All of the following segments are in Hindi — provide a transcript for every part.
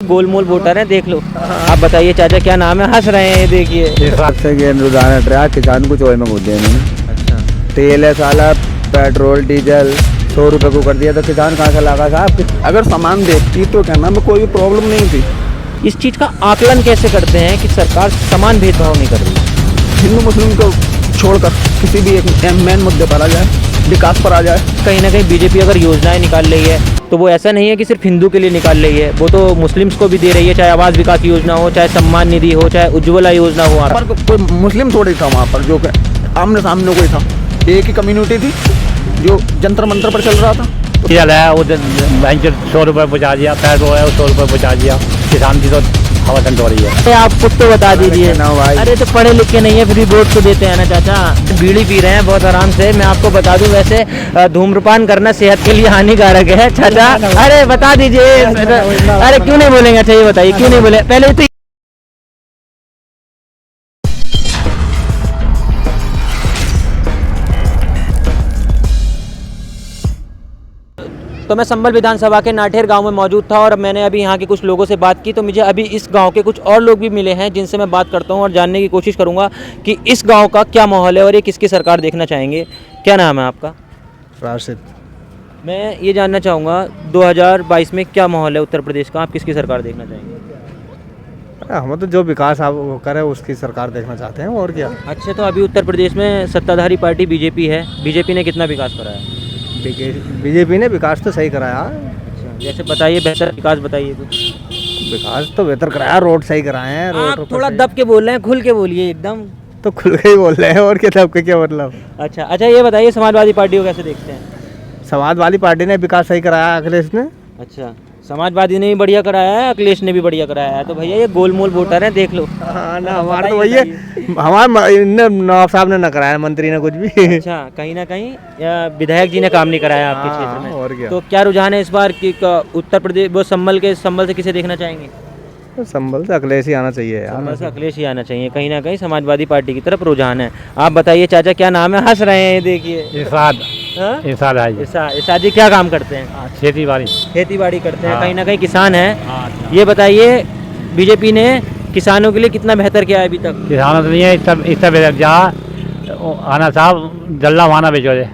गोलमोल वोटर है, देख लो। आप बताइए चाचा, क्या नाम है? हंस रहे हैं, ये देखिए। इस बात से कि रुझान हट रहा है, किसान को चोए में घुस दिया इन्होंने। अच्छा, तेल है साला, पेट्रोल डीजल 100 रुपये को कर दिया, तो किसान कहाँ से लागा साहब? अगर सामान देती तो कहना में कोई प्रॉब्लम नहीं थी। इस चीज़ का आकलन कैसे करते हैं कि सरकार समान भेदभाव नहीं कर रही? हिंदू मुस्लिम को छोड़कर किसी भी एक मेन मुद्दे पर आ जाए, विकास पर आ जाए। कहीं ना कहीं बीजेपी अगर योजनाएं निकाल रही है तो वो ऐसा नहीं है कि सिर्फ हिंदू के लिए निकाल रही है, वो तो मुस्लिम्स को भी दे रही है, चाहे आवास विकास योजना हो, चाहे सम्मान निधि हो, चाहे उज्ज्वला योजना हो। पर कोई मुस्लिम थोड़ी था वहाँ पर, जो आमने सामने कोई था। एक ही कम्युनिटी थी जो जंतर मंतर पर चल रहा था। डीजल है वो 100 रुपये पहुँचा दिया, पेट्रोल है वो 100 रुपये पहुँचा दिया, किसान की तो हवा ठंड हो रही है। आप खुद तो बता दीजिए ना भाई। अरे तो पढ़े लिखे नहीं है फिर भी वोट तो देते हैं ना चाचा। बीड़ी पी रहे हैं बहुत आराम से। मैं आपको बता दूं, वैसे धूम्रपान करना सेहत के लिए हानिकारक है चाचा। अरे बता दीजिए। अरे क्यों नहीं बोलेंगे? अच्छा ये बताइए क्यों नहीं बोले पहले तो। तो मैं संभल विधानसभा के नाठेर गांव में मौजूद था और मैंने अभी यहाँ के कुछ लोगों से बात की, तो मुझे अभी इस गांव के कुछ और लोग भी मिले हैं जिनसे मैं बात करता हूँ और जानने की कोशिश करूँगा कि इस गांव का क्या माहौल है और ये किसकी सरकार देखना चाहेंगे। क्या नाम है आपका? राशिद। मैं ये जानना चाहूँगा 2022 में क्या माहौल है उत्तर प्रदेश का, आप किसकी सरकार देखना चाहेंगे? हम तो जो विकास आप वो करे उसकी सरकार देखना चाहते हैं, और क्या। अच्छा, तो अभी उत्तर प्रदेश में सत्ताधारी पार्टी बीजेपी है। बीजेपी ने कितना विकास कराया? बीजेपी ने विकास तो सही कराया। अच्छा, जैसे बताइए, बेहतर विकास बताइए कुछ। विकास तो बेहतर कराया, रोड सही कराए हैं। आप थोड़ा दब के बोल रहे हैं, खुल के बोलिए एकदम। तो खुल के ही बोल रहे हैं, और क्या दब के क्या मतलब। अच्छा, ये बताइए समाजवादी पार्टी को कैसे देखते हैं? समाजवादी पार्टी ने विकास सही कराया अखिलेश ने। अच्छा, समाजवादी ने भी बढ़िया कराया है, अखिलेश ने भी बढ़िया कराया है, तो भैया ये गोलमोल वोटर है, देख लो। हाँ ना, हमारे तो भैया हमारे नवाब साहब ने ना कराया, मंत्री ने कुछ भी। अच्छा, कहीं ना कहीं विधायक जी ने काम नहीं कराया आपके क्षेत्र में। और क्या। तो क्या रुझान है इस बार कि उत्तर प्रदेश वो संभल से किसे देखना चाहेंगे? तो संभल से अखिलेश ही आना चाहिए यार। संभल से अखिलेश ही आना चाहिए। कहीं ना कहीं समाजवादी पार्टी की तरफ रुझान है। आप बताइए चाचा, क्या नाम है? हंस रहे हैं, देखिए। इरशाद इरशाद जी क्या काम करते हैं? खेती बाड़ी करते हैं। हाँ। कहीं ना कहीं किसान हैं। ये बताइए बीजेपी ने किसानों के लिए कितना बेहतर किया है अभी तक? किसानों के लिए इतना बेहतर जहाँ आना साहब जल्ला वहाना बेचो दे।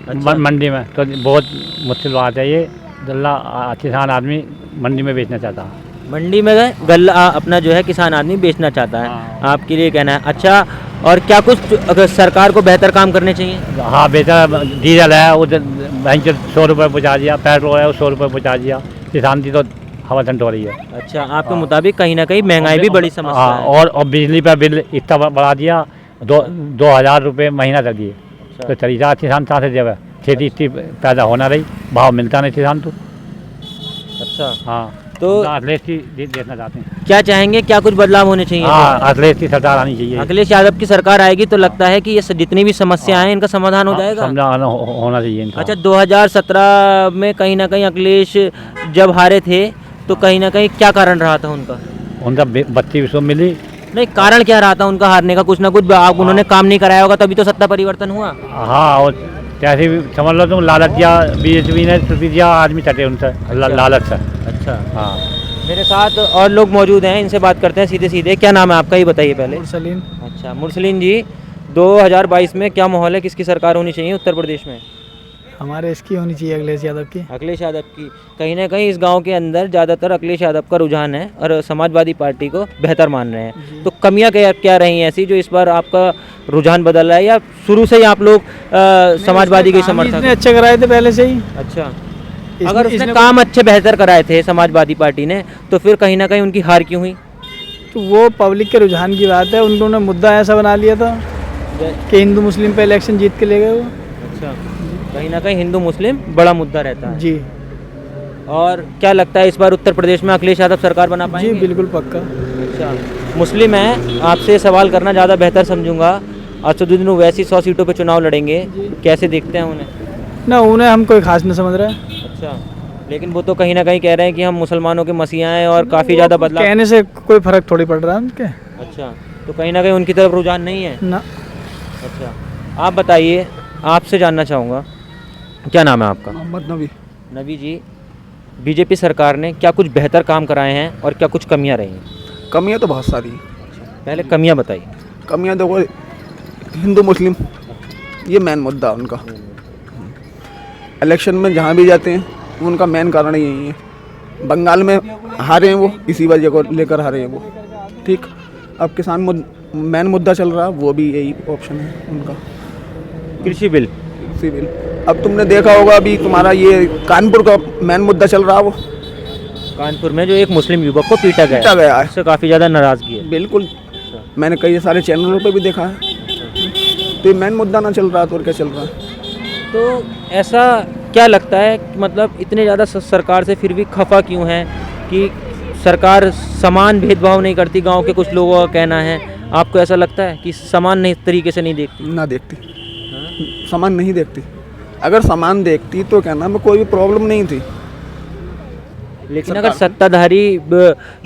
अच्छा। मंडी में तो बहुत मुश्किल बात है ये। जल्ला किसान आदमी मंडी में बेचना चाहता है। मंडी में गल्ला अपना जो है किसान आदमी बेचना चाहता है। हाँ। आपके लिए कहना है। अच्छा, और क्या कुछ अगर सरकार को बेहतर काम करने चाहिए? हाँ, बेहतर डीजल है वो 100 रुपये पहुँचा दिया, पेट्रोल है वो 100 रुपये पहुँचा दिया, किसान की तो हवा ठंड हो रही है। अच्छा, आपके मुताबिक कहीं ना कहीं महंगाई भी बड़ी समस्या हाँ, है। और बिजली पर बिल इतना बढ़ा दिया, 2000 रुपये महीना कर दिए। तो तरीका किसान कहाँ से देवे? खेती इतनी पैदा होना रही, भाव मिलता नहीं किसान तो। अच्छा, हाँ, तो अखिलेश की देखना चाहते हैं। क्या चाहेंगे, क्या कुछ बदलाव होने चाहिए? हाँ, अखिलेश की सरकार आनी चाहिए। अखिलेश यादव की सरकार आएगी तो लगता है कि ये जितनी भी समस्याएं हैं इनका समाधान हो जाएगा। समाधान होना चाहिए इनका। अच्छा, 2017 में कहीं ना कहीं अखिलेश जब हारे थे तो कहीं ना कहीं क्या कारण रहा था उनका? 32 मिली। नहीं, कारण क्या रहा था उनका हारने का? कुछ ना कुछ उन्होंने काम नहीं कराया होगा, तभी तो सत्ता परिवर्तन हुआ। हाँ, और कैसे भी समझ लो तुम, लालच दिया बीजेपी ने, छुट्टी दिया, आदमी चटे उनसे लालच से। अच्छा, हाँ, मेरे साथ और लोग मौजूद हैं, इनसे बात करते हैं सीधे सीधे। क्या नाम है आपका, ये बताइए पहले। मुरसलीन। अच्छा, मुरसलीन जी, 2022 में क्या माहौल है, किसकी सरकार होनी चाहिए उत्तर प्रदेश में? हमारे इसकी होनी चाहिए, अखिलेश यादव की। अखिलेश यादव की। कहीं ना कहीं इस गांव के अंदर ज़्यादातर अखिलेश यादव का रुझान है और समाजवादी पार्टी को बेहतर मान रहे हैं। तो कमियां क्या रही हैं ऐसी जो इस बार आपका रुझान बदल रहा है, या शुरू से ही आप लोग समाजवादी के समर्थक? अच्छे कराए थे पहले से ही। अच्छा, अगर उसने काम अच्छे बेहतर कराए थे समाजवादी पार्टी ने, तो फिर कहीं ना कहीं उनकी हार क्यों हुई? तो वो पब्लिक के रुझान की बात है। उन्होंने मुद्दा ऐसा बना लिया था कि हिंदू मुस्लिम पे इलेक्शन जीत के ले गए वो। अच्छा, कहीं ना कहीं हिंदू मुस्लिम बड़ा मुद्दा रहता है जी। और क्या लगता है इस बार उत्तर प्रदेश में अखिलेश यादव सरकार बना पाएंगे? जी बिल्कुल पक्का। अच्छा, मुस्लिम है, आपसे सवाल करना ज़्यादा बेहतर समझूंगा। असदुद्दीन ओवैसी 100 सीटों पे चुनाव लड़ेंगे, कैसे देखते हैं उन्हें? ना, उन्हें हम कोई खास नहीं समझ रहे हैं। अच्छा, लेकिन वो तो कहीं ना कहीं कह रहे हैं कि हम मुसलमानों के मसीहा हैं और काफ़ी ज़्यादा बदलाव। कहने से कोई फर्क थोड़ी पड़ रहा है उनके। अच्छा, तो कहीं ना कहीं उनकी तरफ रुझान नहीं है ना। अच्छा, आप बताइए, आपसे जानना चाहूँगा, क्या नाम है आपका? मोहम्मद नबी। नबी जी, बीजेपी सरकार ने क्या कुछ बेहतर काम कराए हैं और क्या कुछ कमियां रही हैं? कमियां तो बहुत सारी हैं। पहले कमियां बताइए। कमियां देखो, हिंदू मुस्लिम ये मेन मुद्दा है उनका। इलेक्शन में जहाँ भी जाते हैं उनका मेन कारण यही है। बंगाल में हारे हैं वो, इसी वजह को लेकर हारे हैं वो। ठीक, अब किसान मेन मुद्दा चल रहा है, वो भी यही ऑप्शन है उनका, कृषि बिल। सिविल। अब तुमने देखा होगा अभी तुम्हारा ये कानपुर का मेन मुद्दा चल रहा है, वो कानपुर में जो एक मुस्लिम युवक को पीटा पीटा गया है। उससे काफ़ी ज़्यादा नाराज़गी है। बिल्कुल, मैंने कई सारे चैनलों पे भी देखा है। तो ये मेन मुद्दा ना चल रहा तो और क्या चल रहा है? तो ऐसा क्या लगता है कि मतलब इतने ज़्यादा सरकार से फिर भी खफा क्यों है कि सरकार समान भेदभाव नहीं करती? गांव के कुछ लोगों का कहना है। आपको ऐसा लगता है कि समान नहीं तरीके से नहीं देखती? ना देखती, सामान नहीं देखती। अगर सामान देखती तो क्या नाम है, कोई भी प्रॉब्लम नहीं थी। लेकिन अगर सत्ताधारी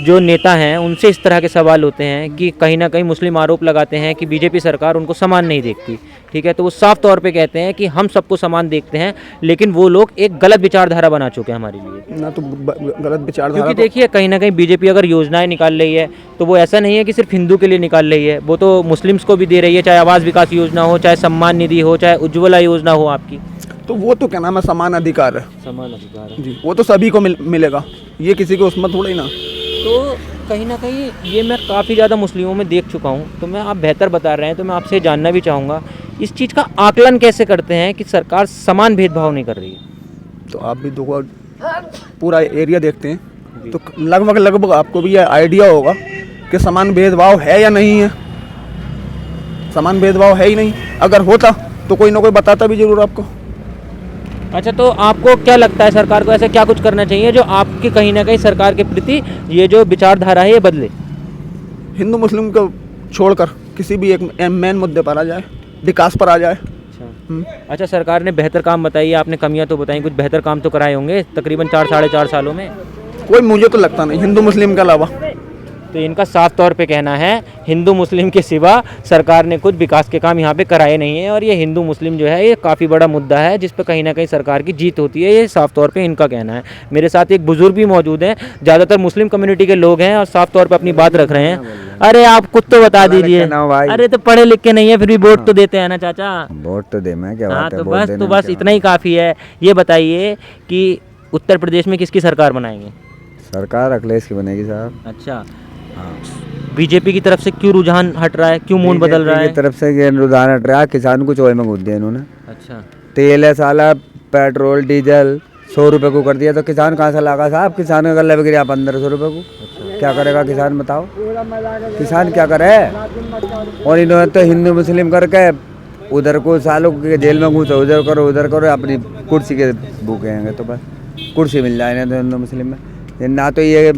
जो नेता हैं उनसे इस तरह के सवाल होते हैं कि कहीं ना कहीं मुस्लिम आरोप लगाते हैं कि बीजेपी सरकार उनको समान नहीं देखती, ठीक है, तो वो साफ तौर पे कहते हैं कि हम सबको समान देखते हैं, लेकिन वो लोग एक गलत विचारधारा बना चुके हैं हमारे लिए। ना तो गलत विचारधारा, क्योंकि देखिए कहीं ना कहीं बीजेपी अगर योजनाएं निकाल रही है तो वो ऐसा नहीं है कि सिर्फ हिंदू के लिए निकाल रही है, वो तो मुस्लिम्स को भी दे रही है, चाहे आवास विकास योजना हो, चाहे सम्मान निधि हो, चाहे उज्ज्वला योजना हो आपकी। तो वो तो क्या नाम है, समान अधिकार है समान अधिकार है जी, वो तो सभी को मिलेगा, ये किसी को उसमें थोड़ी ना। तो कहीं ना कहीं ये मैं काफ़ी ज़्यादा मुस्लिमों में देख चुका हूँ, तो मैं आप बेहतर बता रहे हैं तो मैं आपसे जानना भी चाहूँगा इस चीज़ का आकलन कैसे करते हैं कि सरकार समान भेदभाव नहीं कर रही है? तो आप भी देखो, पूरा एरिया देखते हैं तो लगभग आपको भी ये आइडिया होगा कि समान भेदभाव है या नहीं है। समान भेदभाव है ही नहीं, अगर होता तो कोई ना कोई बताता भी जरूर आपको। अच्छा, तो आपको क्या लगता है सरकार को ऐसा क्या कुछ करना चाहिए जो आपकी कहीं ना कहीं सरकार के प्रति ये जो विचारधारा है ये बदले? हिंदू मुस्लिम को छोड़कर किसी भी एक मेन मुद्दे पर आ जाए, विकास पर आ जाए। अच्छा, सरकार ने बेहतर काम बताइए, आपने कमियां तो बताई, कुछ बेहतर काम तो कराए होंगे तकरीबन 4-4.5 सालों में। कोई मुझे तो लगता नहीं, हिंदू मुस्लिम के अलावा। तो इनका साफ तौर पे कहना है हिंदू मुस्लिम के सिवा सरकार ने कुछ विकास के काम यहाँ पे कराए नहीं है, और ये हिंदू मुस्लिम जो है ये काफ़ी बड़ा मुद्दा है जिस पे कहीं ना कहीं सरकार की जीत होती है, ये साफ तौर पे इनका कहना है। मेरे साथ एक बुजुर्ग भी मौजूद हैं, ज़्यादातर मुस्लिम कम्युनिटी के लोग हैं और साफ तौर पे अपनी बात रख रहे हैं। अरे आप कुछ तो बता दीजिए। अरे तो पढ़े लिख के नहीं है फिर भी वोट तो देते हैं ना चाचा? वोट तो दे, मैं क्या बात है, तो वोट देने में बस क्या इतना ही काफ़ी है। ये बताइए कि उत्तर प्रदेश में किसकी सरकार बनाएंगे? सरकार अखिलेश की बनेगी साहब। अच्छा, बीजेपी की तरफ से क्यों रुझान हट रहा है, क्यों मूड बदल रहा है? की तरफ से ये रुझान हट रहा है, किसान को चोए में घुस दिया इन्होंने। अच्छा, तेल है साला, पेट्रोल डीजल 100 रुपये को कर दिया, तो किसान कहाँ से लागा साहब? किसान का गला बिक गया 1500 रुपये को। क्या करेगा किसान, बताओ किसान क्या करे? और इन्होंने तो हिंदू मुस्लिम करके उधर को सालों के जेल में घुसो, उधर करो, अपनी कुर्सी के भूखे हैं। तो बस कुर्सी मिल जाए ना तो हिंदू मुस्लिम में, ना तो ये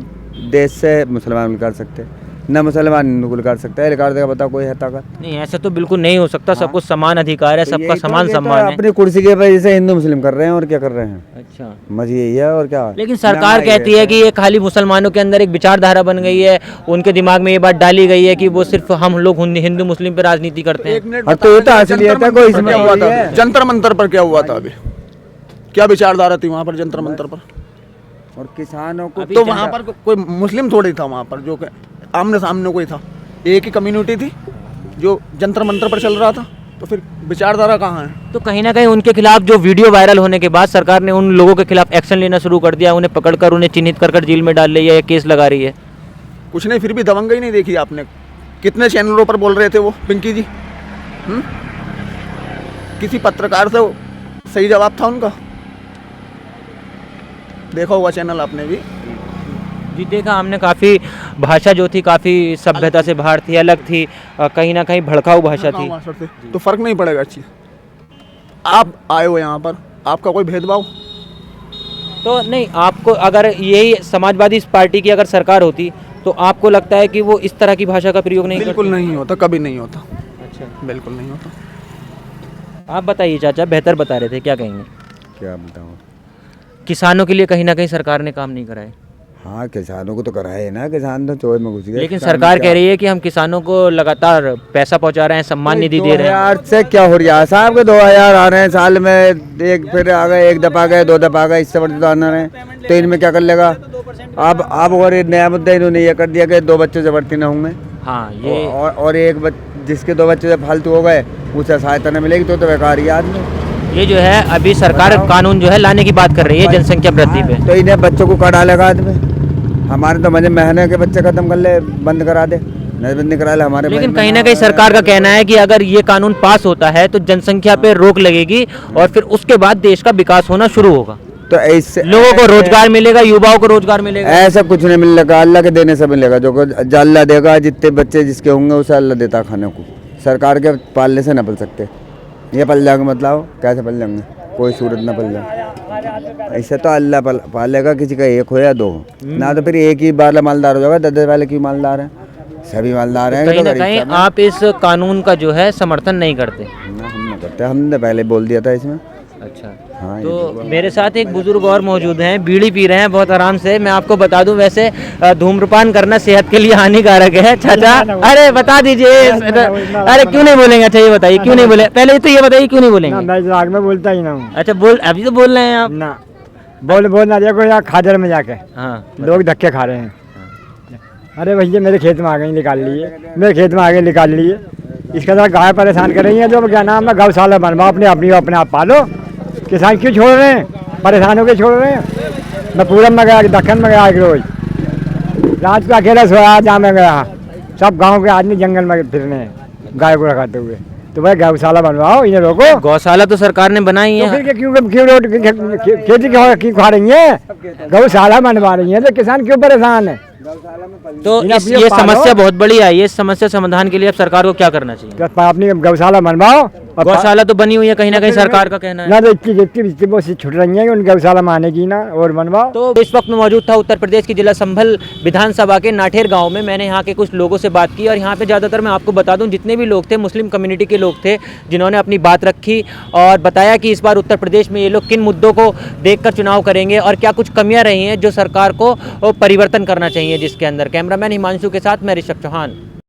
देश से मुसलमान कर सकते, ना मुसलमान हिंदू को कर सकता है। कर देगा, बताओ कोई है ताकत? नहीं ऐसा तो बिल्कुल नहीं हो सकता। सबको समान अधिकार है, सबका समान ये सम्मान है। अपनी कुर्सी के वजह से हिंदू मुस्लिम कर रहे हैं, और क्या कर रहे हैं? अच्छा, बस यही है, और क्या? लेकिन सरकार कहती है कि ये खाली मुसलमानों के अंदर एक विचारधारा बन गई है, उनके दिमाग में ये बात डाली गई है कि वो सिर्फ हम लोग हिंदू मुस्लिम पे राजनीति करते हैं। तो ये तो असलियत है, कोई इसमें क्या हुआ नहीं था? है। जंतर मंतर पर क्या हुआ था? अभी क्या विचारधारा थी वहाँ पर जंतर मंतर पर? और किसानों को तो वहाँ पर कोई मुस्लिम थोड़ी था वहाँ पर, जो कि आमने सामने कोई था, एक ही कम्युनिटी थी जो जंतर मंतर पर चल रहा था। तो फिर विचारधारा कहाँ है? तो कहीं ना कहीं उनके खिलाफ जो वीडियो वायरल होने के बाद सरकार ने उन लोगों के खिलाफ एक्शन लेना शुरू कर दिया, उन्हें पकड़कर उन्हें चिन्हित कर जेल में डाल रही है या केस लगा रही है। कुछ नहीं, फिर भी दबंगई नहीं देखी आपने? कितने चैनलों पर बोल रहे थे वो पिंकी जी? किसी पत्रकार से सही जवाब था उनका? देखा होगा चैनल आपने भी? जी देखा हमने, काफ़ी भाषा जो थी काफ़ी सभ्यता से बाहर थी, अलग थी, कहीं ना कहीं भड़काऊ भाषा थी। तो फर्क नहीं पड़ेगा अच्छी। आप आए हो यहाँ पर, आपका कोई भेदभाव तो नहीं? आपको अगर यही समाजवादी पार्टी की अगर सरकार होती तो आपको लगता है कि वो इस तरह की भाषा का प्रयोग नहीं बिल्कुल नहीं होता, कभी नहीं होता। अच्छा, बिल्कुल नहीं होता। आप बताइए चाचा, बेहतर बता रहे थे, क्या कहेंगे? क्या बताऊँ? किसानों के लिए कहीं ना कहीं सरकार ने काम नहीं कराए। हाँ किसानों को तो कराए ना, किसान तो चोर में घुस गए। लेकिन किसान सरकार क्या- कह रही है कि हम किसानों को लगातार पैसा पहुंचा रहे हैं, सम्मान निधि दे रहे हैं। 2000 से क्या हो रहा है साहब के 2000 आ रहे हैं साल में, एक फिर आ गए, एक दफा गए, 2 दफा गए, इससे बढ़ते तो आना रहे, तो इनमें क्या कर लेगा। अब और एक नया मुद्दा इन्होंने ये कर दिया कि 2 बच्चों से बढ़ती ना होंगे, हाँ ये और एक जिसके 2 बच्चे से फालतू हो गए उसे सहायता न मिलेगी तो बेकार ही आदमी। ये जो है अभी सरकार कानून जो है लाने की बात कर रही है जनसंख्या वृद्धि पे। तो इन्हें बच्चों को काटा लगा आदमी, हमारे तो महीने के बच्चे खत्म कर ले, बंद करा दे, नजरबंदी करा ले हमारे। लेकिन कहीं ना कहीं सरकार का कहना है कि अगर ये कानून पास होता है तो जनसंख्या पे रोक लगेगी और फिर उसके बाद देश का विकास होना शुरू होगा, तो ऐसे लोगों को रोजगार मिलेगा, युवाओं को रोजगार मिलेगा। ऐसा कुछ नहीं मिलेगा, अल्लाह के देने से मिलेगा, जो अल्लाह देगा, जितने बच्चे जिसके होंगे उसे अल्लाह देता खाने को। सरकार के पालने से न पल सकते, ये पल जाएंगे मतलब कैसे पल जाएंगे, कोई सूरत ना पल जाए। ऐसे तो अल्लाह पालेगा, किसी का 1 हो या 2 हो, ना तो फिर एक ही बार मालदार हो जाएगा। 10 वाले क्यों मालदार हैं, सभी मालदार हैं। कहीं तो ना गरीब कहीं सब हैं। आप इस कानून का जो है समर्थन नहीं करते। ना हम नहीं करते, हमने पहले बोल दिया था इसमें। अच्छा, हाँ तो मेरे साथ एक बुजुर्ग और मौजूद हैं, बीड़ी पी रहे हैं बहुत आराम से। मैं आपको बता दूं वैसे धूम्रपान करना सेहत के लिए हानिकारक है। चाचा अरे बता दीजिए, अरे क्यों नहीं बोलेंगे? अच्छा ये बताइए क्यों नहीं बोले, पहले तो ये बताइए क्यों नहीं बोलेंगे? मैं राग में बोलता ही ना हूँ अच्छा बोल, अभी तो बोल रहे हैं आप। ना, बोलना देखो यार, खादर में जाके हाँ लोग धक्के खा रहे हैं। अरे भैया मेरे खेत में आ गए निकाल लिए, मेरे खेत में आ गए निकाल लिए। इसके साथ गाय परेशान कर रही है, जो क्या नाम है गौशाला बनवाओ, अपने आप पालो। किसान क्यों छोड़ रहे हैं, परेशान होकर छोड़ रहे हैं। मैं पूरब में गया, दक्कन में गया एक रोज, रात को अकेला सोया, जहाँ में गया सब गांव के आदमी जंगल में फिरने हैं गाय को रखाते हुए। तो भाई गौशाला बनवाओ, इन्हें रोको। गौशाला तो सरकार ने बनाई तो है। फिर क्यों रोड खेती क्यों खा रही है, गौशाला बनवा रही है, तो किसान क्यों परेशान है। तो इन्हें अपनी ये पालो। समस्या बहुत बड़ी आई है। इस समस्या समाधान के लिए अब सरकार को क्या करना चाहिए? अपनी गौशाला बनवाओ। और गौशाला तो बनी हुई है, कहीं ना कहीं सरकार का कहना है। ना तो इतनी बहुत सी छुट रही है उन गौशाला में आने की ना, और बनवाओ। तो इस वक्त मैं मौजूद था उत्तर प्रदेश के जिला संभल विधानसभा के नाठेर गांव में। मैंने यहाँ के कुछ लोगों से बात की और यहाँ पे ज़्यादातर मैं आपको बता दूं जितने भी लोग थे मुस्लिम कम्युनिटी के लोग थे, जिन्होंने अपनी बात रखी और बताया कि इस बार उत्तर प्रदेश में ये लोग किन मुद्दों को देखकर चुनाव करेंगे और क्या कुछ कमियाँ रही हैं जो सरकार को परिवर्तन करना चाहिए जिसके अंदर। कैमरामैन हिमांशु के साथ मैं ऋषभ चौहान।